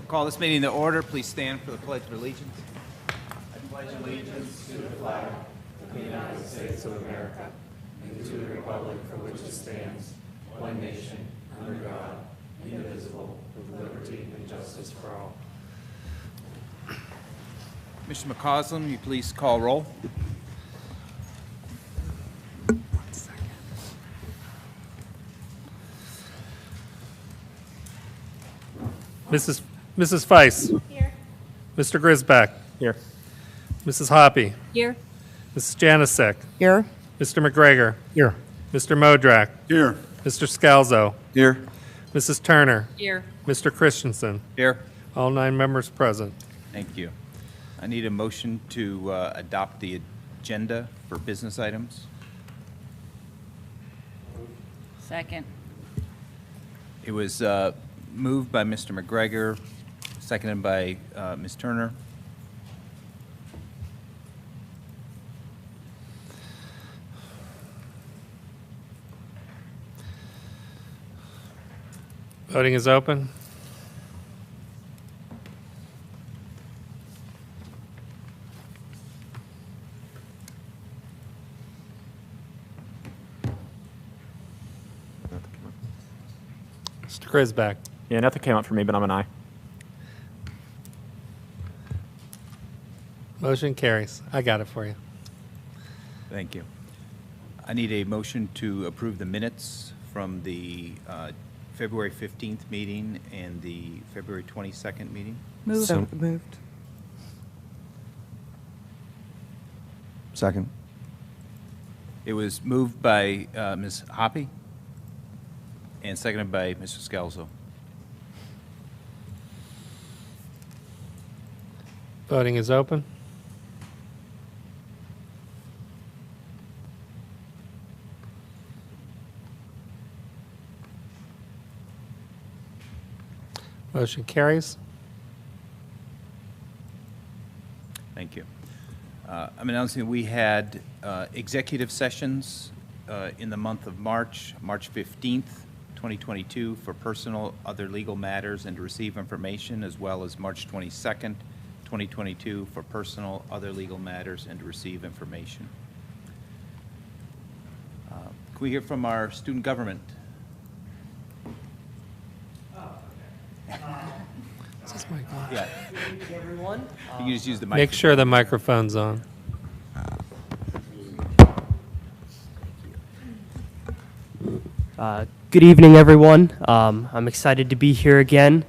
Call this meeting to order. Please stand for the Pledge of Allegiance. Mr. McCausland, will you please call roll? Mrs. Feiss. Here. Mr. Grisbeck. Here. Mrs. Hoppy. Here. Mrs. Janasek. Here. Mr. McGregor. Here. Mr. Modrak. Here. Mr. Scalzo. Here. Mrs. Turner. Here. Mr. Christensen. Here. All 9 members present. Thank you. I need a motion to adopt the agenda for business items. Second. It was moved by Mr. McGregor, seconded by Ms. Turner. Voting is open. Mr. Grisbeck. Yeah, nothing came up for me, but I'm an aye. Motion carries. I got it for you. Thank you. I need a motion to approve the minutes from the February 15th meeting and the February 22nd meeting. Move. So moved. Second. It was moved by Ms. Hoppy and seconded by Mr. Scalzo. Voting is open. Motion carries. Thank you. I'm announcing that we had executive sessions in the month of March 15th, 2022, for personal, other legal matters and to receive information, as well as March 22nd, 2022, for personal, other legal matters and to receive information. Can we hear from our student government? Is this mic on? Yeah, Good evening, everyone. you can just use the mic. Make sure the microphone's on. Good evening, everyone. I'm excited to be here again.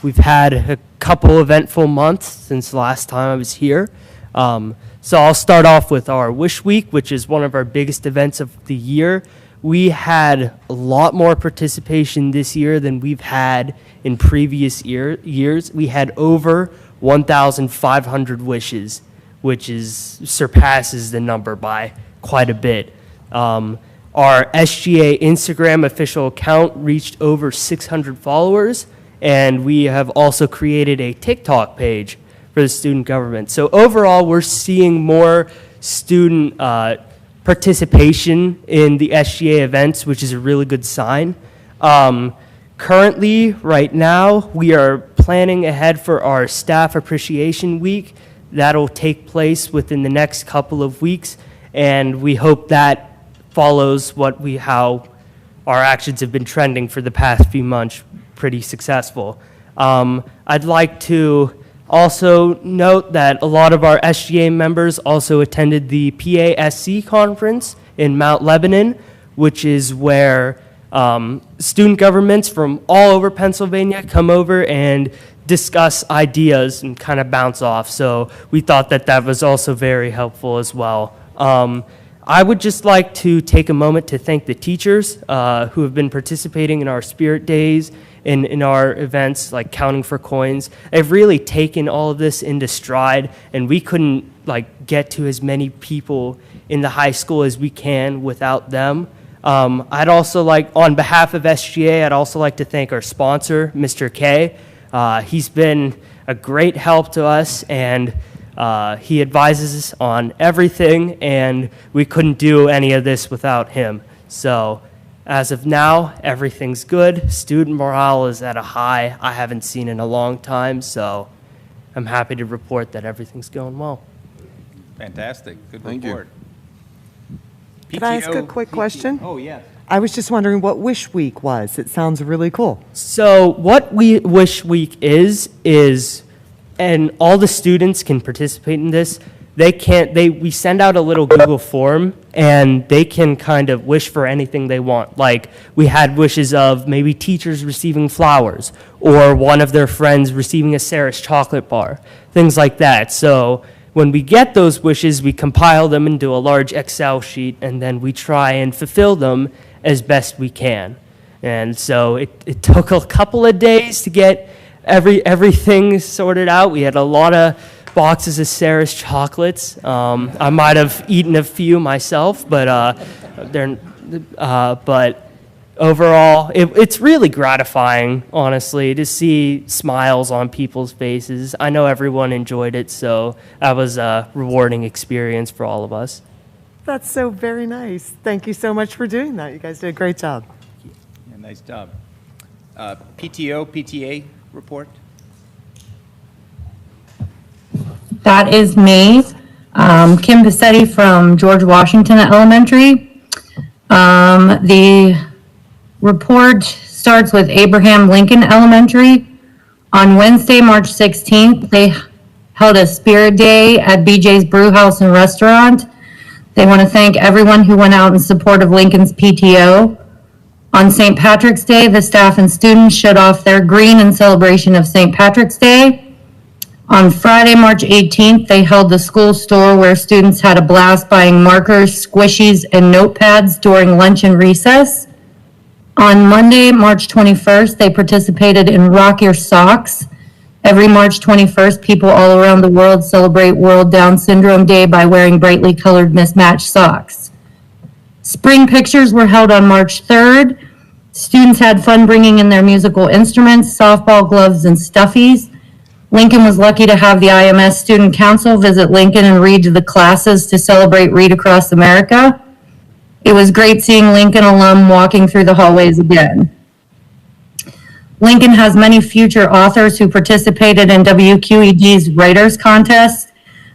We've had a couple eventful months since the last time I was here. So I'll start off with our Wish Week, which is one of our biggest events of the year. We had a lot more participation this year than we've had in previous years. We had over 1,500 wishes, which surpasses the number by quite a bit. Our SGA Instagram official account reached over 600 followers, and we have also created a TikTok page for the student government. So overall, we're seeing more student participation in the SGA events, which is a really good sign. Currently, right now, we are planning ahead for our Staff Appreciation Week. That'll take place within the next couple of weeks, and we hope that follows how our actions have been trending for the past few months, pretty successful. I'd like to also note that a lot of our SGA members also attended the PASC conference in Mount Lebanon, which is where student governments from all over Pennsylvania come over and discuss ideas and kind of bounce off. So we thought that was also very helpful as well. I would just like to take a moment to thank the teachers who have been participating in our Spirit Days and in our events like Counting for Coins. They've really taken all of this into stride, and we couldn't get to as many people in the high school as we can without them. I'd also on behalf of SGA, I'd also like to thank our sponsor, Mr. K. He's been a great help to us, and he advises us on everything, and we couldn't do any of this without him. So as of now, everything's good. Student morale is at a high I haven't seen in a long time, so I'm happy to report that everything's going well. Fantastic. Good Thank you. report. Could I ask a PTO quick question? Oh, yes. I was just wondering what Wish Week was. It sounds really cool. So what we Wish Week is, and all the students can participate in this. We send out a little Google form, and they can kind of wish for anything they want. Like, we had wishes of maybe teachers receiving flowers, or one of their friends receiving a Sarah's chocolate bar, things like that. So when we get those wishes, we compile them into a large Excel sheet, and then we try and fulfill them as best we can. And so it took a couple of days to get everything sorted out. We had a lot of boxes of Sarah's chocolates. I might have eaten a few myself, but overall, it's really gratifying, honestly, to see smiles on people's faces. I know everyone enjoyed it, so that was a rewarding experience for all of us. That's so very nice. Thank you so much for doing that. You guys did a great job. Yeah, nice job. PTO, PTA report? That is me, Kim Passetti from George Washington Elementary. The report starts with Abraham Lincoln Elementary. On Wednesday, March 16th, they held a Spirit Day at BJ's Brew House and Restaurant. They want to thank everyone who went out in support of Lincoln's PTO. On St. Patrick's Day, the staff and students showed off their green in celebration of St. Patrick's Day. On Friday, March 18th, they held the school store where students had a blast buying markers, squishies, and notepads during lunch and recess. On Monday, March 21st, they participated in Rock Your Socks. Every March 21st, people all around the world celebrate World Down Syndrome Day by wearing brightly colored mismatched socks. Spring pictures were held on March 3rd. Students had fun bringing in their musical instruments, softball gloves, and stuffies. Lincoln was lucky to have the IMS Student Council visit Lincoln and read to the classes to celebrate Read Across America. It was great seeing Lincoln alum walking through the hallways again. Lincoln has many future authors who participated in WQED's Writers Contest.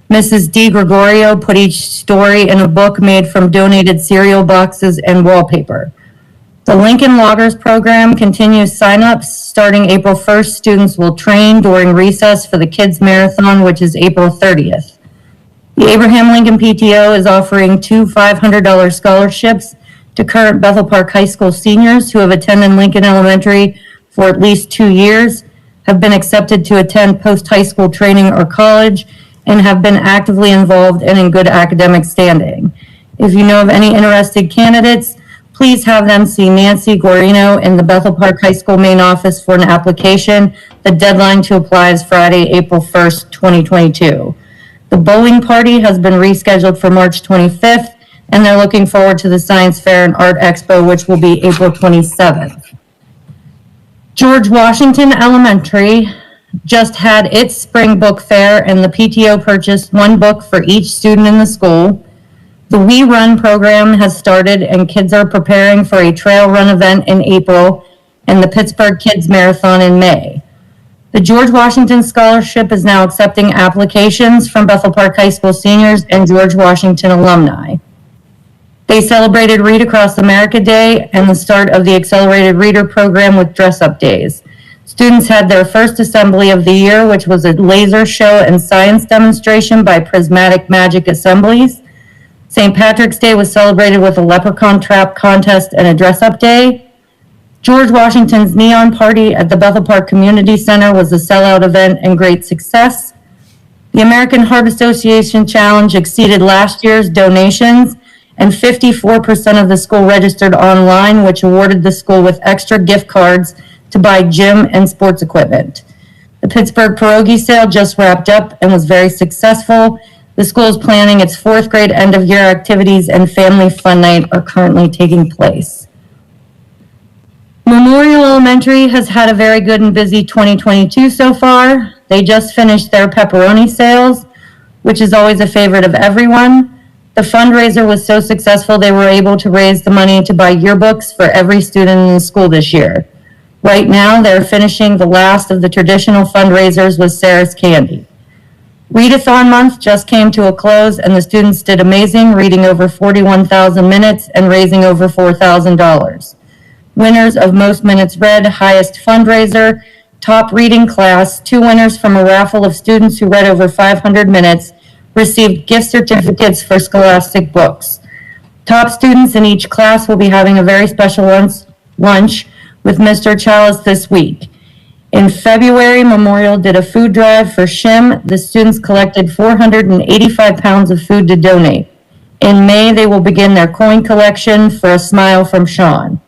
Mrs. D. Gregorio put each story in a book made from donated cereal boxes and wallpaper. The Lincoln Loggers program continues signups. Starting April 1st, students will train during recess for the Kids Marathon, which is April 30th. The Abraham Lincoln PTO is offering 2 $500 scholarships to current Bethel Park High School seniors who have attended Lincoln Elementary for at least 2 years, have been accepted to attend post-high school training or college, and have been actively involved and in good academic standing. If you know of any interested candidates, please have them see Nancy Guarino in the Bethel Park High School main office for an application. The deadline to apply is Friday, April 1st, 2022. The bowling party has been rescheduled for March 25th, and they're looking forward to the Science Fair and Art Expo, which will be April 27th. George Washington Elementary just had its spring book fair, and the PTO purchased 1 book for each student in the school. The We Run program has started, and kids are preparing for a trail run event in April and the Pittsburgh Kids Marathon in May. The George Washington Scholarship is now accepting applications from Bethel Park High School seniors and George Washington alumni. They celebrated Read Across America Day and the start of the Accelerated Reader program with dress-up days. Students had their first assembly of the year, which was a laser show and science demonstration by Prismatic Magic Assemblies. St. Patrick's Day was celebrated with a leprechaun trap contest and a dress-up day. George Washington's Neon Party at the Bethel Park Community Center was a sellout event and great success. The American Heart Association Challenge exceeded last year's donations, and 54% of the school registered online, which awarded the school with extra gift cards to buy gym and sports equipment. The Pittsburgh Pierogi sale just wrapped up and was very successful. The school is planning its 4th grade end-of-year activities, and Family Fun Night are currently taking place. Memorial Elementary has had a very good and busy 2022 so far. They just finished their pepperoni sales, which is always a favorite of everyone. The fundraiser was so successful, they were able to raise the money to buy yearbooks for every student in the school this year. Right now, they're finishing the last of the traditional fundraisers with Sarah's Candy. Readathon month just came to a close, and the students did amazing, reading over 41,000 minutes and raising over $4,000. Winners of most minutes read, highest fundraiser, top reading class, 2 winners from a raffle of students who read over 500 minutes, received gift certificates for scholastic books. Top students in each class will be having a very special lunch with Mr. Chalice this week. In February, Memorial did a food drive for SHIM. The students collected 485 pounds of food to donate. In May, they will begin their coin collection for a smile from Sean.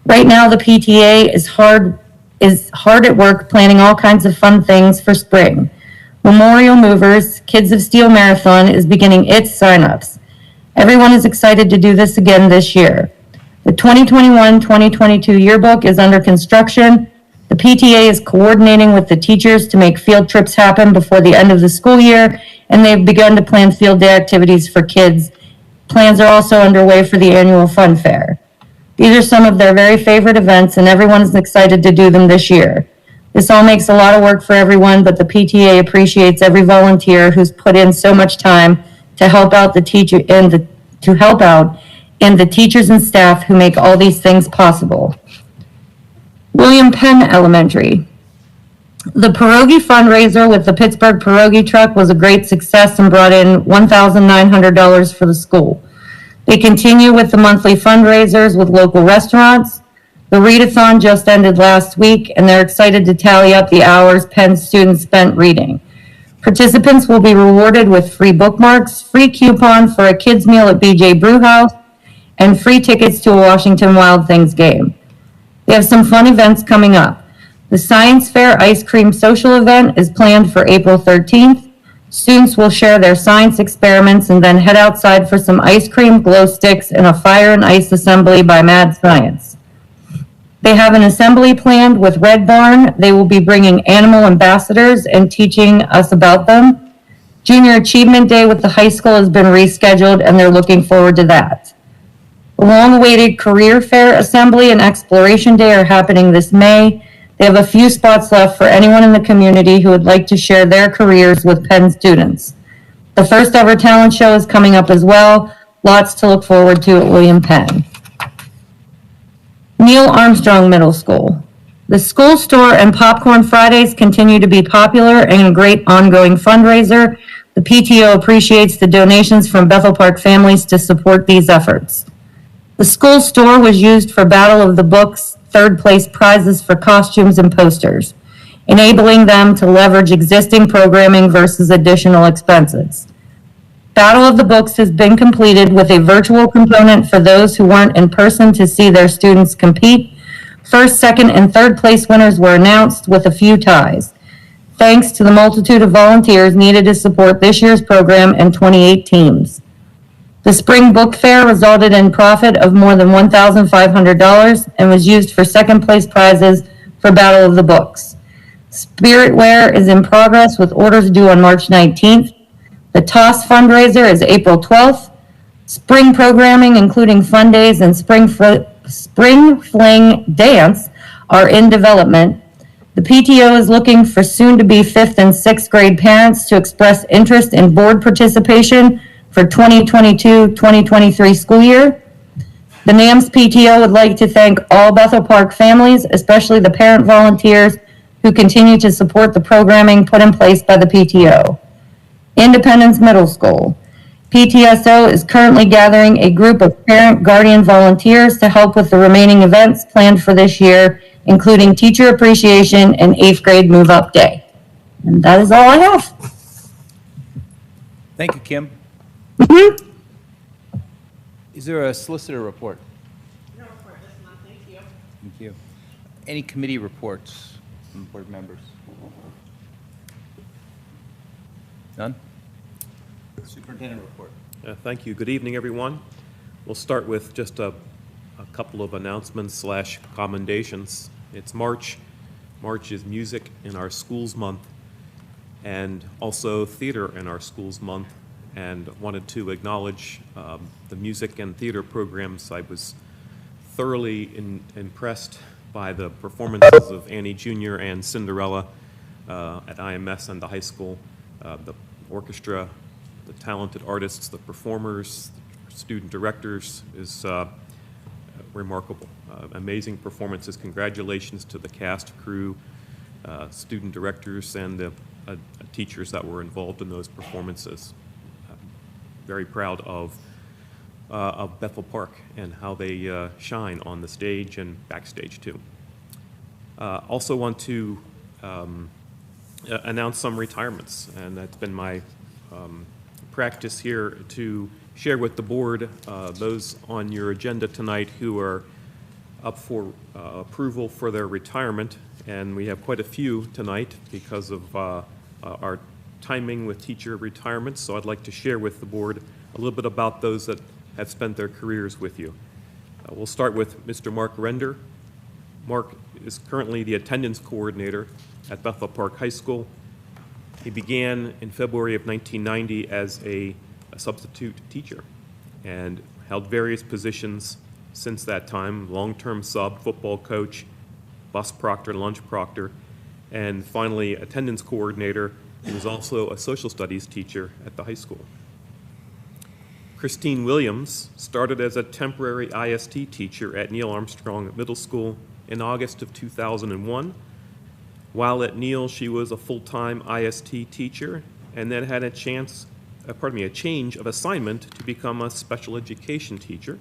Right now, the PTA is hard at work planning all kinds of fun things for spring. Memorial Movers Kids of Steel Marathon is beginning its signups. Everyone is excited to do this again this year. The 2021-2022 yearbook is under construction. The PTA is coordinating with the teachers to make field trips happen before the end of the school year, and they've begun to plan field day activities for kids. Plans are also underway for the annual fun fair. These are some of their very favorite events, and everyone is excited to do them this year. This all makes a lot of work for everyone, but the PTA appreciates every volunteer who's put in so much time to help out the teacher and the teachers and staff who make all these things possible. William Penn Elementary. The pierogi fundraiser with the Pittsburgh pierogi truck was a great success and brought in $1,900 for the school. They continue with the monthly fundraisers with local restaurants. The readathon just ended last week, and they're excited to tally up the hours Penn students spent reading. Participants will be rewarded with free bookmarks, free coupon for a kids' meal at BJ Brewhouse, and free tickets to a Washington Wild Things game. They have some fun events coming up. The Science Fair Ice Cream Social event is planned for April 13th. Students will share their science experiments and then head outside for some ice cream, glow sticks, and a fire and ice assembly by Mad Science. They have an assembly planned with Red Barn. They will be bringing animal ambassadors and teaching us about them. Junior Achievement Day with the high school has been rescheduled, and they're looking forward to that. The long-awaited Career Fair Assembly and Exploration Day are happening this May. They have a few spots left for anyone in the community who would like to share their careers with Penn students. The first ever talent show is coming up as well. Lots to look forward to at William Penn. Neil Armstrong Middle School. The school store and Popcorn Fridays continue to be popular and a great ongoing fundraiser. The PTO appreciates the donations from Bethel Park families to support these efforts. The school store was used for Battle of the Books third place prizes for costumes and posters, enabling them to leverage existing programming versus additional expenses. Battle of the Books has been completed with a virtual component for those who weren't in person to see their students compete. First, second, and third place winners were announced with a few ties. Thanks to the multitude of volunteers needed to support this year's program and 28 teams. The spring book fair resulted in profit of more than $1,500 and was used for second place prizes for Battle of the Books. Spiritware is in progress with orders due on March 19th. The TOS fundraiser is April 12th. Spring programming, including fun days and spring fling dance, are in development. The PTO is looking for soon-to-be 5th and 6th grade parents to express interest in board participation for 2022-2023 school year. The NAMS PTO would like to thank all Bethel Park families, especially the parent volunteers who continue to support the programming put in place by the PTO. Independence Middle School. PTSO is currently gathering a group of parent guardian volunteers to help with the remaining events planned for this year, including teacher appreciation and 8th grade move-up day. And that is all I have. Thank you, Kim. Is there a solicitor report? No report this month, thank you. Thank you. Any committee reports from board members? None? Superintendent report. Thank you. Good evening, everyone. We'll start with just a couple of announcements / commendations. It's March. March is Music in Our Schools Month and also Theater in Our Schools Month. and wanted to acknowledge the music and theater programs. I was thoroughly impressed by the performances of Annie Jr. and Cinderella at IMS and the high school, the orchestra, the talented artists, the performers, student directors is remarkable. Amazing performances. Congratulations to the cast, crew, student directors, and the teachers that were involved in those performances. Very proud of Bethel Park and how they shine on the stage and backstage too. Also want to announce some retirements, and that's been my practice here to share with the board those on your agenda tonight who are up for approval for their retirement, and we have quite a few tonight because of our timing with teacher retirements, so I'd like to share with the board a little bit about those that have spent their careers with you. We'll start with Mr. Mark Render. Mark is currently the attendance coordinator at Bethel Park High School. He began in February of 1990 as a substitute teacher and held various positions since that time: long-term sub, football coach, bus proctor, lunch proctor, and finally attendance coordinator. He was also a social studies teacher at the high school. Christine Williams started as a temporary IST teacher at Neil Armstrong Middle School in August of 2001. While at Neil, she was a full-time IST teacher and then had a change of assignment to become a special education teacher.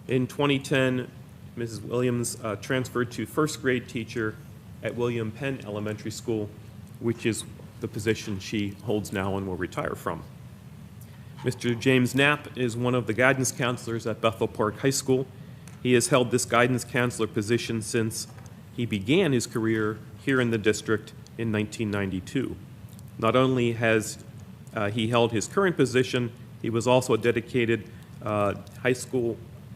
In 2010, Mrs. Williams transferred to first grade teacher at William Penn Elementary School, which is the position she holds now and will retire from. Mr. James Knapp is one of the guidance counselors at Bethel Park High School. He has held this guidance counselor position since he began his career here in the district in 1992. Not only has he held his current position, he was also a dedicated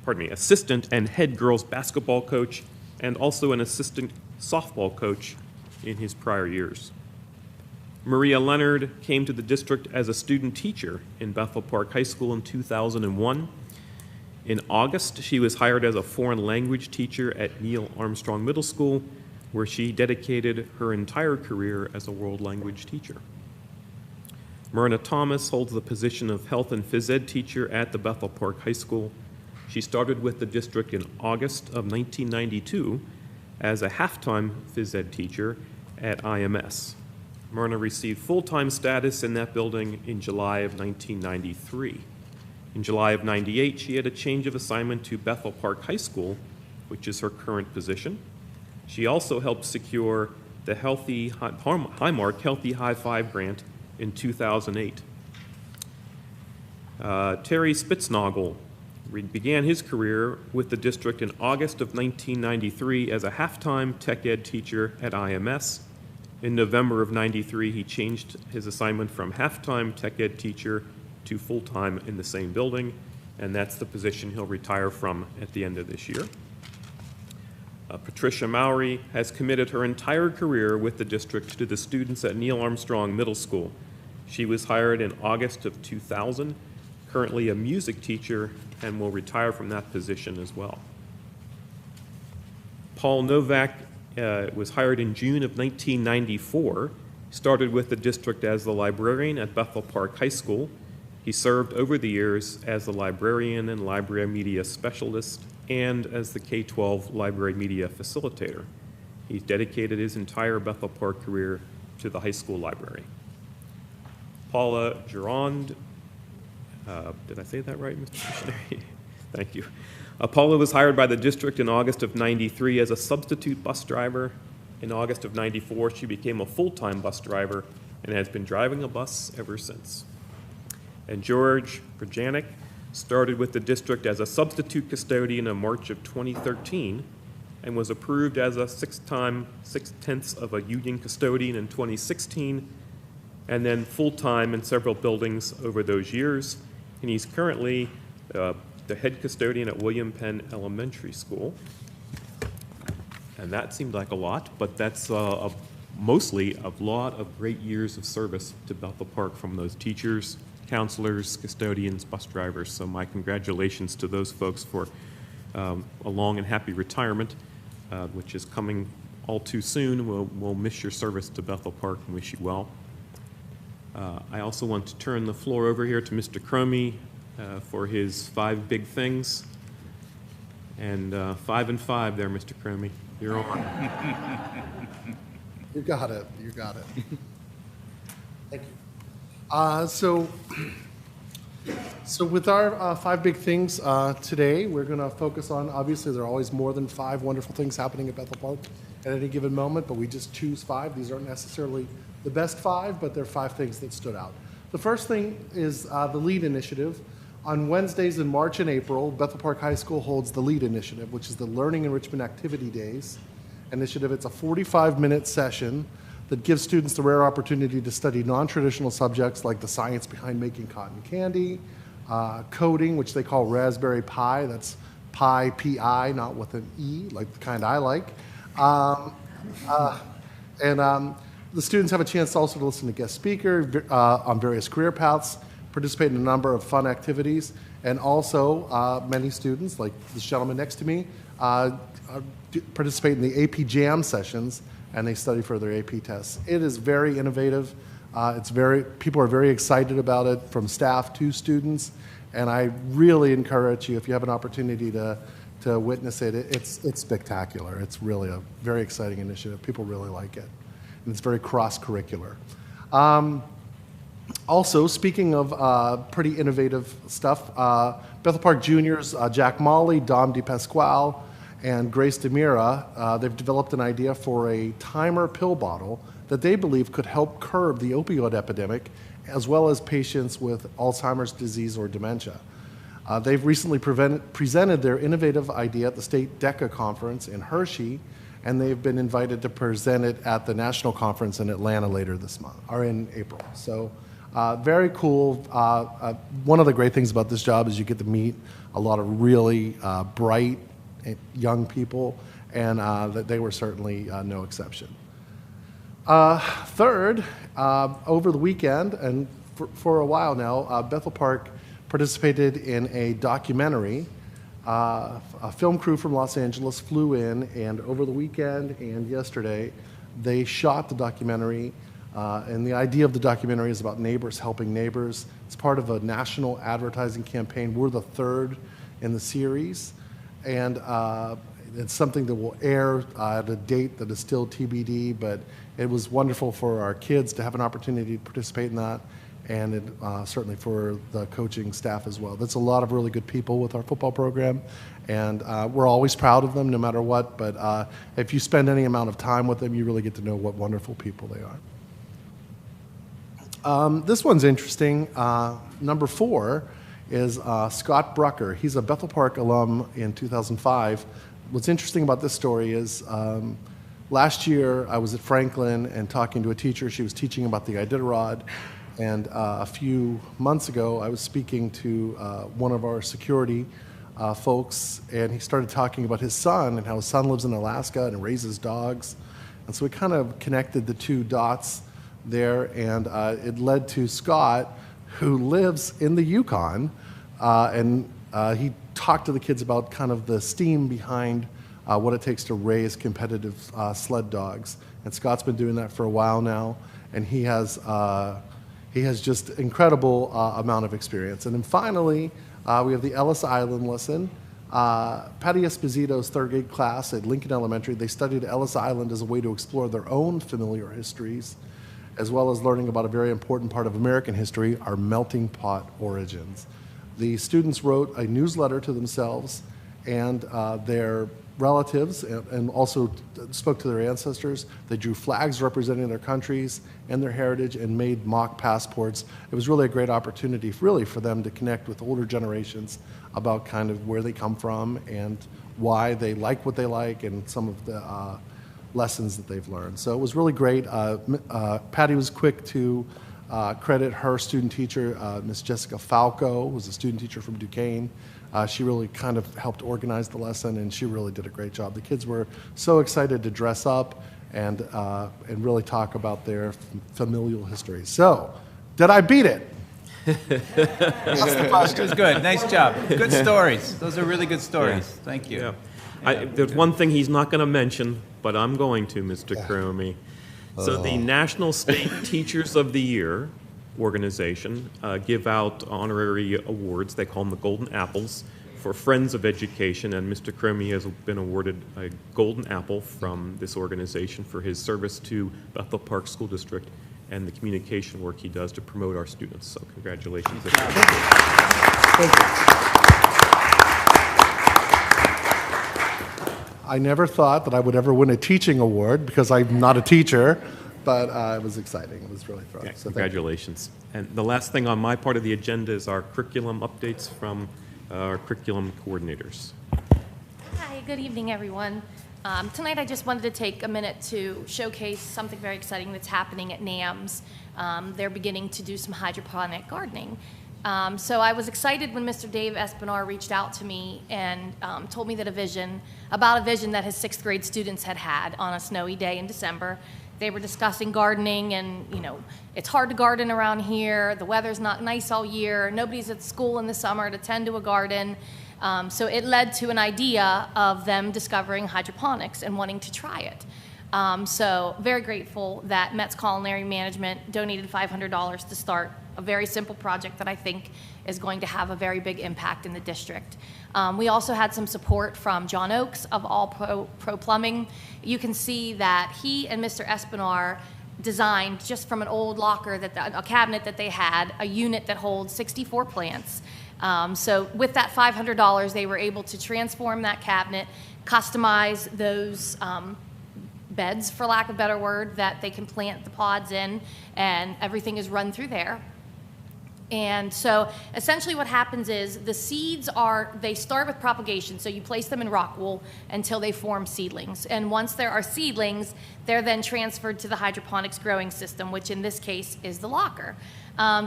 assistant and head girls basketball coach, and also an assistant softball coach in his prior years. Maria Leonard came to the district as a student teacher in Bethel Park High School in 2001. In August, she was hired as a foreign language teacher at Neil Armstrong Middle School, where she dedicated her entire career as a world language teacher. Myrna Thomas holds the position of health and phys ed teacher at the Bethel Park High School. She started with the district in August of 1992 as a half-time phys ed teacher at IMS. Myrna received full-time status in that building in July of 1993. In July of 98, she had a change of assignment to Bethel Park High School, which is her current position. She also helped secure the Highmark Healthy High Five grant in 2008. Terry Spitznagel began his career with the district in August of 1993 as a half-time tech ed teacher at IMS. In November of 93, he changed his assignment from half-time tech ed teacher to full-time in the same building, and that's the position he'll retire from at the end of this year. Patricia Mowry has committed her entire career with the district to the students at Neil Armstrong Middle School. She was hired in August of 2000, currently a music teacher, and will retire from that position as well. Paul Novak was hired in June of 1994, started with the district as the librarian at Bethel Park High School. He served over the years as the librarian and library media specialist and as the K-12 library media facilitator. He's dedicated his entire Bethel Park career to the high school library. Paula Gironde, did I say that right, Mr. Missionary? Thank you. Paula was hired by the district in August of 93 as a substitute bus driver. In August of 94, she became a full-time bus driver and has been driving a bus ever since. And George Perjanik started with the district as a substitute custodian in March of 2013 and was approved as a 6/10 of a union custodian in 2016, and then full-time in several buildings over those years. And he's currently the head custodian at William Penn Elementary School. And that seemed like a lot, but that's mostly a lot of great years of service to Bethel Park from those teachers counselors, custodians, bus drivers. So my congratulations to those folks for a long and happy retirement, which is coming all too soon. We'll miss your service to Bethel Park and wish you well. I also want to turn the floor over here to Mr. Cromie for his 5 big things. And 5 and 5 there, Mr. Cromie. You're on. You got it. You got it. Thank you. So with our 5 big things today, we're going to focus on, obviously, there are always more than 5 wonderful things happening at Bethel Park at any given moment, but we just choose 5. These aren't necessarily the best 5, but they're 5 things that stood out. The first thing is the LEAD initiative. On Wednesdays in March and April, Bethel Park High School holds the LEAD initiative, which is the Learning Enrichment Activity Days initiative. It's a 45-minute session that gives students the rare opportunity to study non-traditional subjects like the science behind making cotton candy, coding, which they call Raspberry Pi. That's Pi, P-I, not with an E, like the kind I like. The students have a chance also to listen to guest speakers on various career paths, participate in a number of fun activities, and also many students, like this gentleman next to me, participate in the AP Jam sessions, and they study for their AP tests. It is very innovative. People are very excited about it, from staff to students, and I really encourage you, if you have an opportunity to witness it, it's spectacular. It's really a very exciting initiative. People really like it, and it's very cross-curricular. Also, speaking of pretty innovative stuff, Bethel Park Juniors, Jack Molly, Dom DePasquale, and Grace DeMira, they've developed an idea for a timer pill bottle that they believe could help curb the opioid epidemic, as well as patients with Alzheimer's disease or dementia. They've recently presented their innovative idea at the State DECA conference in Hershey, and they've been invited to present it at the national conference in Atlanta later this month, or in April. So very cool. One of the great things about this job is you get to meet a lot of really bright young people, and that they were certainly no exception. Third, over the weekend, and for a while now, Bethel Park participated in a documentary. A film crew from Los Angeles flew in, and over the weekend and yesterday, they shot the documentary. And the idea of the documentary is about neighbors helping neighbors. It's part of a national advertising campaign. We're the 3rd in the series, and it's something that will air at a date that is still TBD, but it was wonderful for our kids to have an opportunity to participate in that, and certainly for the coaching staff as well. That's a lot of really good people with our football program, and we're always proud of them no matter what, but if you spend any amount of time with them, you really get to know what wonderful people they are. This one's interesting. Number 4 is Scott Brucker. He's a Bethel Park alum in 2005. What's interesting about this story is last year I was at Franklin and talking to a teacher. She was teaching about the Iditarod. And a few months ago, I was speaking to one of our security folks, and he started talking about his son and how his son lives in Alaska and raises dogs. And so we kind of connected the 2 dots there, and it led to Scott, who lives in the Yukon, and he talked to the kids about kind of the steam behind what it takes to raise competitive sled dogs. And Scott's been doing that for a while now, and he has just incredible amount of experience. And then finally, we have the Ellis Island lesson. Patty Esposito's 3rd grade class at Lincoln Elementary, they studied Ellis Island as a way to explore their own familiar histories, as well as learning about a very important part of American history, our melting pot origins. The students wrote a newsletter to themselves and their relatives, and also spoke to their ancestors. They drew flags representing their countries and their heritage and made mock passports. It was really a great opportunity really for them to connect with older generations about kind of where they come from and why they like what they like and some of the lessons that they've learned. So it was really great. Patty was quick to credit her student teacher, Miss Jessica Falco, who was a student teacher from Duquesne. She really kind of helped organize the lesson, and she really did a great job. The kids were so excited to dress up and really talk about their familial history. So, did I beat it? It was good. Nice job. Good stories. Those are really good stories. Thank you. Yeah. There's one thing he's not going to mention, but I'm going to, Mr. Cromie. So the National State Teachers of the Year organization give out honorary awards. They call them the Golden Apples for Friends of Education, and Mr. Cromie has been awarded a Golden Apple from this organization for his service to Bethel Park School District and the communication work he does to promote our students. So congratulations. I never thought that I would ever win a teaching award because I'm not a teacher, but it was exciting. It was really fun. Yeah, So thank you. congratulations. And the last thing on my part of the agenda is our curriculum updates from our curriculum coordinators. Hi, good evening, everyone. Tonight, I just wanted to take a minute to showcase something very exciting that's happening at NAMS. They're beginning to do some hydroponic gardening. So I was excited when Mr. Dave Espinar reached out to me and told me that about a vision that his 6th grade students had on a snowy day in December. They were discussing gardening, and it's hard to garden around here. The weather's not nice all year. Nobody's at school in the summer to tend to a garden. So it led to an idea of them discovering hydroponics and wanting to try it. So very grateful that Met's Culinary Management donated $500 to start a very simple project that I think is going to have a very big impact in the district. We also had some support from John Oakes of All Pro Plumbing. You can see that he and Mr. Espinar designed, just from an old locker, a cabinet that they had, a unit that holds 64 plants. So with that $500, they were able to transform that cabinet, customize those beds, for lack of a better word, that they can plant the pods in, and everything is run through there. And so essentially what happens is the seeds they start with propagation, so you place them in rock wool until they form seedlings. And once there are seedlings, they're then transferred to the hydroponics growing system, which in this case is the locker.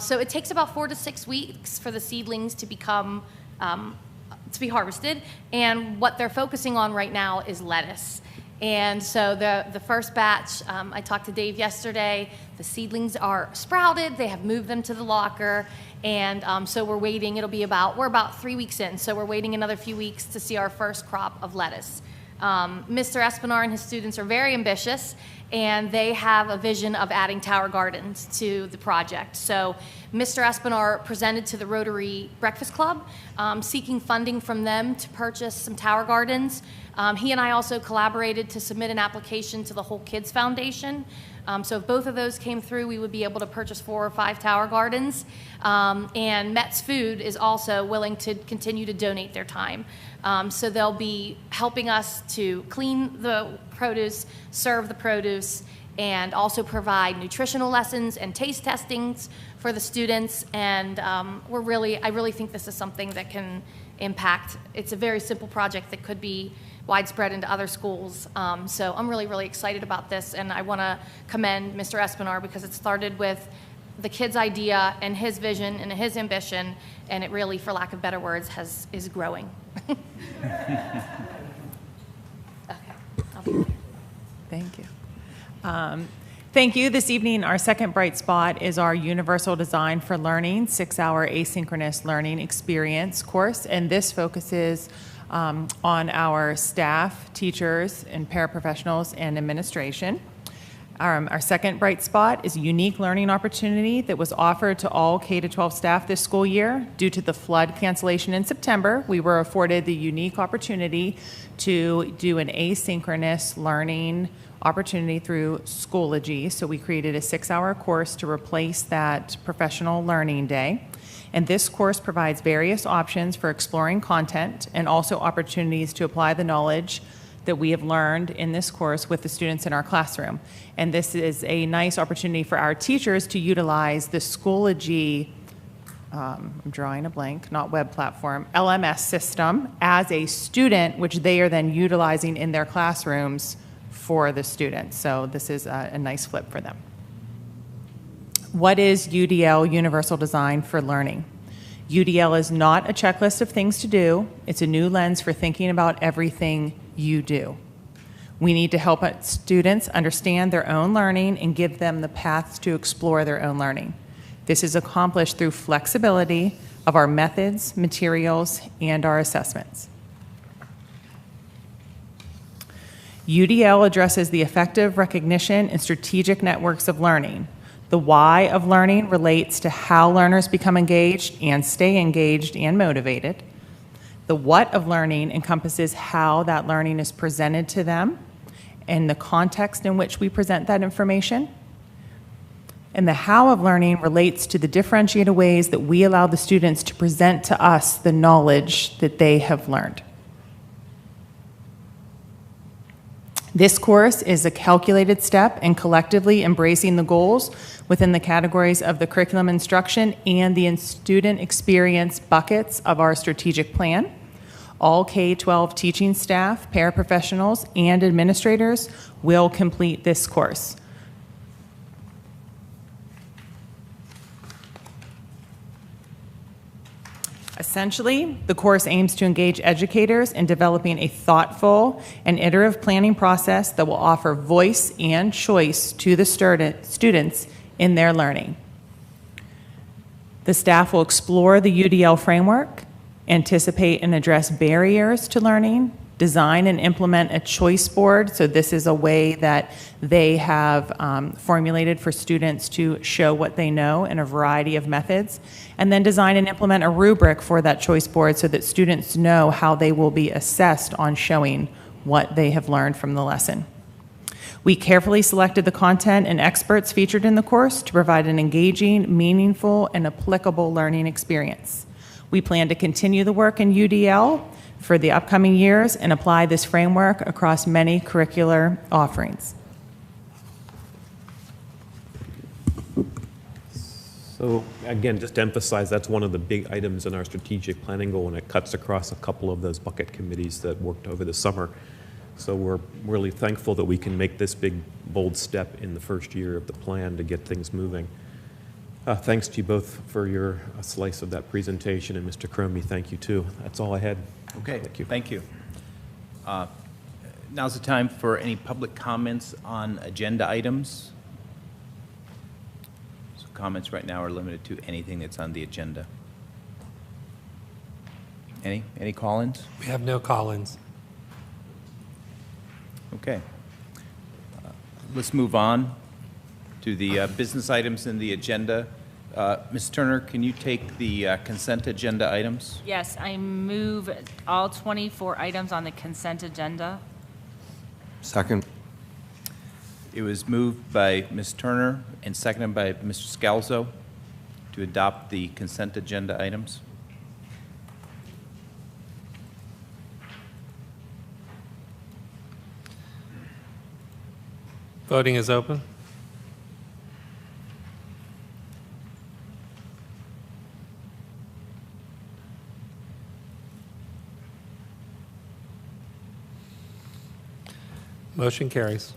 So it takes about 4 to 6 weeks for the seedlings to become, to be harvested. And what they're focusing on right now is lettuce. And so the first batch, I talked to Dave yesterday, the seedlings are sprouted, they have moved them to the locker, and so we're waiting, we're about 3 weeks in, so we're waiting another few weeks to see our first crop of lettuce. Mr. Espinar and his students are very ambitious, and they have a vision of adding tower gardens to the project. So Mr. Espinar presented to the Rotary Breakfast Club, seeking funding from them to purchase some tower gardens. He and I also collaborated to submit an application to the Whole Kids Foundation. So if both of those came through, we would be able to purchase 4 or 5 tower gardens. And Met's Food is also willing to continue to donate their time. So they'll be helping us to clean the produce, serve the produce, and also provide nutritional lessons and taste testings for the students. And I really think this is something that can impact. It's a very simple project that could be widespread into other schools. So I'm really, really excited about this, and I want to commend Mr. Espinar because it started with the kid's idea and his vision and his ambition, and it really, for lack of better words, is growing. Okay, I'll be here. Thank you. Thank you. This evening, our second bright spot is our Universal Design for Learning 6-hour asynchronous learning experience course, and this focuses on our staff, teachers, and paraprofessionals and administration. Our second bright spot is a unique learning opportunity that was offered to all K-12 staff this school year. Due to the flood cancellation in September, we were afforded the unique opportunity to do an asynchronous learning opportunity through Schoology. So we created a 6-hour course to replace that professional learning day. And this course provides various options for exploring content and also opportunities to apply the knowledge that we have learned in this course with the students in our classroom. And this is a nice opportunity for our teachers to utilize the Schoology, I'm drawing a blank, not web platform, LMS system as a student, which they are then utilizing in their classrooms for the students. So this is a nice flip for them. What is UDL, Universal Design for Learning? UDL is not a checklist of things to do. It's a new lens for thinking about everything you do. We need to help students understand their own learning and give them the paths to explore their own learning. This is accomplished through flexibility of our methods, materials, and our assessments. UDL addresses the effective recognition and strategic networks of learning. The why of learning relates to how learners become engaged and stay engaged and motivated. The what of learning encompasses how that learning is presented to them and the context in which we present that information. And the how of learning relates to the differentiated ways that we allow the students to present to us the knowledge that they have learned. This course is a calculated step in collectively embracing the goals within the categories of the curriculum instruction and the student experience buckets of our strategic plan. All K-12 teaching staff, paraprofessionals, and administrators will complete this course. Essentially, the course aims to engage educators in developing a thoughtful and iterative planning process that will offer voice and choice to the students in their learning. The staff will explore the UDL framework, anticipate and address barriers to learning, design and implement a choice board. So this is a way that they have formulated for students to show what they know in a variety of methods, and then design and implement a rubric for that choice board so that students know how they will be assessed on showing what they have learned from the lesson. We carefully selected the content and experts featured in the course to provide an engaging, meaningful, and applicable learning experience. We plan to continue the work in UDL for the upcoming years and apply this framework across many curricular offerings. So again, just to emphasize, that's one of the big items in our strategic planning goal, and it cuts across a couple of those bucket committees that worked over the summer. So we're really thankful that we can make this big, bold step in the first year of the plan to get things moving. Thanks to you both for your slice of that presentation, and Mr. Cromie, thank you too. That's all I had. Okay, Thank you. thank you. Now's the time for any public comments on agenda items. So comments right now are limited to anything that's on the agenda. Any call-ins? We have no call-ins. Okay. Let's move on to the business items in the agenda. Ms. Turner, can you take the consent agenda items? Yes, I move all 24 items on the consent agenda. Second. It was moved by Ms. Turner and seconded by Mr. Scalzo to adopt the consent agenda items. Voting is open. Motion carries.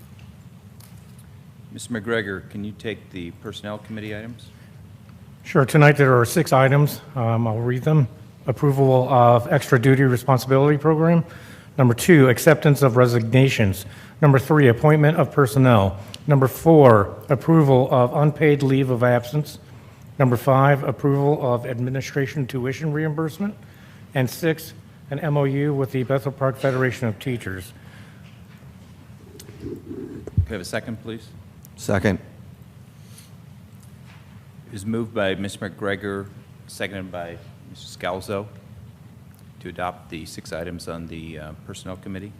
Mr. McGregor, can you take the Personnel Committee items? Sure. Tonight there are 6 items. I'll read them. Approval of extra duty responsibility program. Number 2, acceptance of resignations. Number 3, appointment of personnel. Number 4, approval of unpaid leave of absence. Number 5, approval of administration tuition reimbursement. And 6, an MOU with the Bethel Park Federation of Teachers. Could I have a second, please? Second. It was moved by Ms. McGregor, seconded by Mr. Scalzo to adopt the 6 items on the Personnel Committee.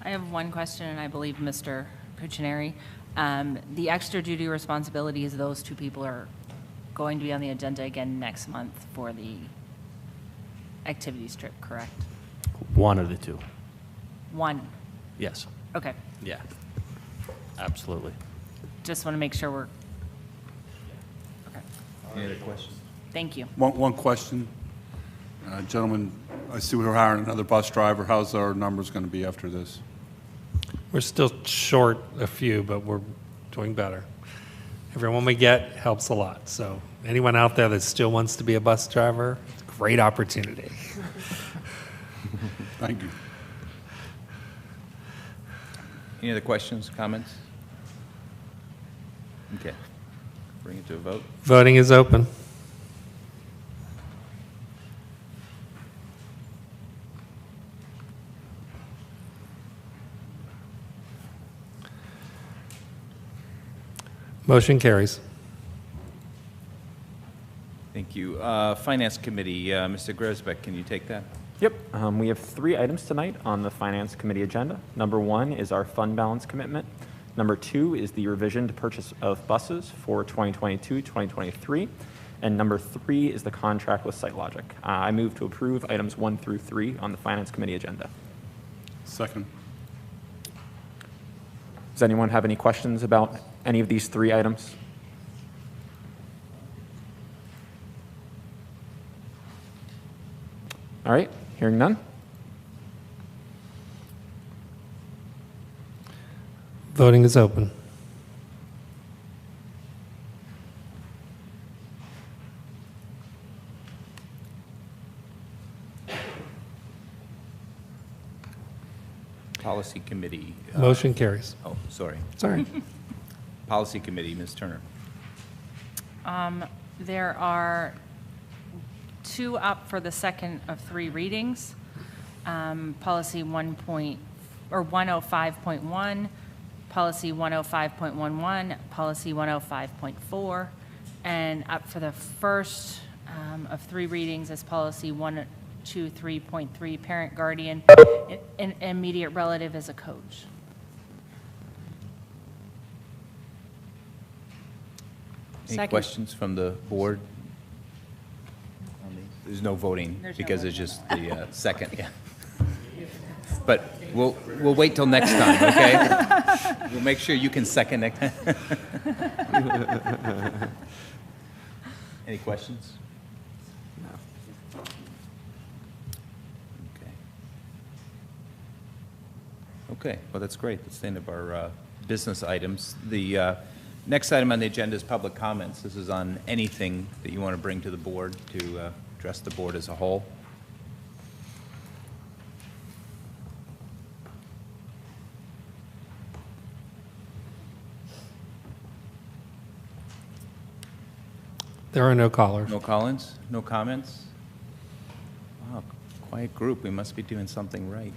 I have one question, and I believe Mr. Cuccineri. The extra duty responsibilities, those 2 people are going to be on the agenda again next month for the activities trip, correct? One of the 2. One. Yes. Okay. Yeah. Absolutely. Just want to make sure we're, okay. Any other questions? Thank you. One question. Gentlemen, I see we're hiring another bus driver. How's our numbers going to be after this? We're still short a few, but we're doing better. Everyone we get helps a lot. So anyone out there that still wants to be a bus driver, it's a great opportunity. Thank you. Any other questions, comments? Okay. bring it to a vote. Voting is open. Motion carries. Thank you. Finance Committee, Mr. Grosbeck, can you take that? Yep. We have 3 items tonight on the Finance Committee agenda. Number 1 is our fund balance commitment. Number 2 is the revision to purchase of buses for 2022-2023. And number 3 is the contract with SiteLogic. I move to approve items 1 through 3 on the Finance Committee agenda. Second. Does anyone have any questions about any of these 3 items? All right, hearing none. Voting is open. Policy Committee. Motion carries. Oh, sorry. Sorry. Policy Committee, Ms. Turner. There are 2 up for the second of 3 readings. Policy 105.1, Policy 105.11, Policy 105.4, and up for the first of 3 readings is Policy 123.3, Parent Guardian, an immediate relative as a coach. Any Second. questions from the board? There's no voting There's no because it's voting just the second, yeah. But we'll wait till next time, okay? We'll make sure you can second next time. Any questions? No. Okay. Okay, well, that's great. That's the end of our business items. The next item on the agenda is public comments. This is on anything that you want to bring to the board to address the board as a whole. There are no callers. No call-ins? No comments? Wow, quiet group. We must be doing something right.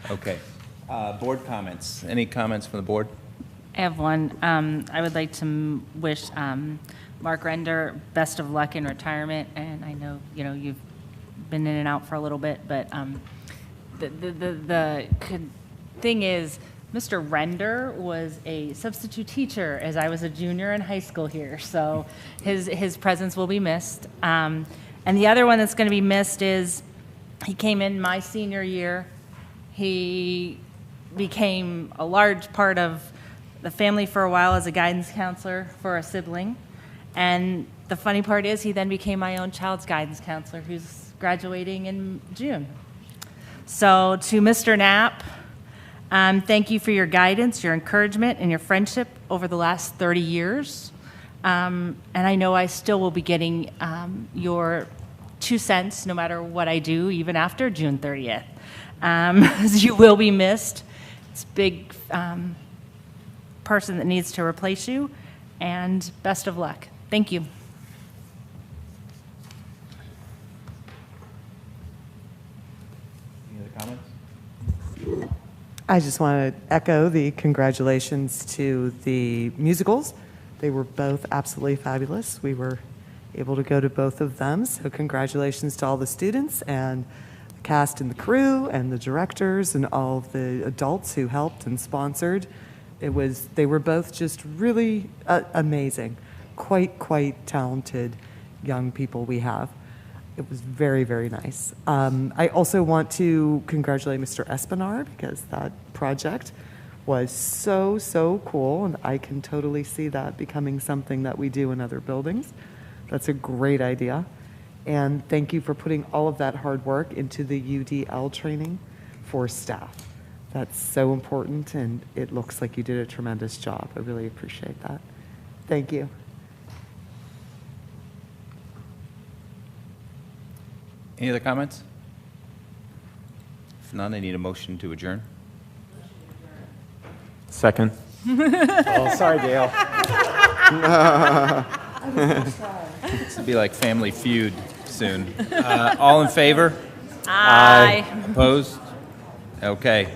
Okay. Board comments. Any comments from the board? I have one. I would like to wish Mark Render best of luck in retirement, and I know, you've been in and out for a little bit, but the thing is, Mr. Render was a substitute teacher as I was a junior in high school here, so his presence will be missed. And the other one that's going to be missed is he came in my senior year. He became a large part of the family for a while as a guidance counselor for a sibling. And the funny part is he then became my own child's guidance counselor who's graduating in June. So to Mr. Knapp, thank you for your guidance, your encouragement, and your friendship over the last 30 years. And I know I still will be getting your 2 cents no matter what I do, even after June 30th. You will be missed. It's a big person that needs to replace you, and best of luck. Thank you. Any other comments? I just want to echo the congratulations to the musicals. They were both absolutely fabulous. We were able to go to both of them, so congratulations to all the students and the cast and the crew and the directors and all of the adults who helped and sponsored. They were both just really amazing, quite talented young people we have. It was very, very nice. I also want to congratulate Mr. Espinar because that project was so cool, and I can totally see that becoming something that we do in other buildings. That's a great idea. And thank you for putting all of that hard work into the UDL training for staff. That's so important, and it looks like you did a tremendous job. I really appreciate that. Thank you. Any other comments? If none, I need a motion to adjourn. Second. Oh, sorry, Gail. This will be like Family Feud soon. All in favor? Aye. Opposed? Okay.